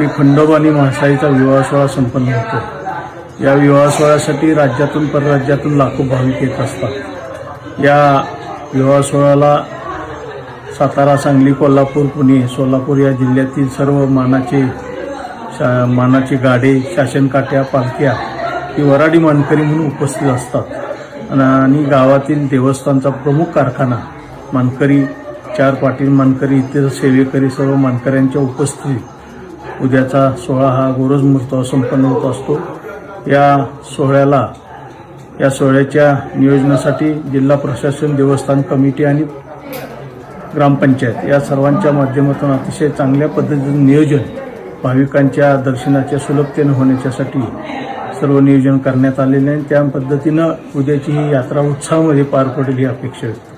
की खंडोबा आणि म्हाळसाईचा विवाह सोहळा संपन्न होतो। या विवाह सोहळ्यासाठी राज्यातून परराज्यातून लाखो भाविक येत असतात। या विवाह सोहळ्याला सातारा, सांगली, कोल्हापूर, पुणे, सोलापूर या जिल्ह्यातील सर्व मानाचे गाडे, शासनकाठ्या, पालख्या ही वराडी मानकरी म्हणून उपस्थित असतात आणि गावातील देवस्थानचा प्रमुख कारखाना मानकरी, 4 पाटील मानकरी, इतर सेवेकरी सर्व मानकऱ्यांच्या उपस्थितीत उद्याचा सोहळा हा गोरज मुहूर्तावर संपन्न होत असतो। या सोहळ्याच्या नियोजनासाठी जिल्हा प्रशासन, देवस्थान कमिटी आणि ग्रामपंचायत या सर्वांच्या माध्यमातून अतिशय चांगल्या पद्धतीने नियोजन भाविकांच्या दर्शनाच्या सुलभतेने होण्यासाठी सर्व नियोजन करण्यात आलेले आहे। त्या पद्धतीनं उद्याची ही यात्रा उत्साहामध्ये पार पडेल ही अपेक्षा आहे।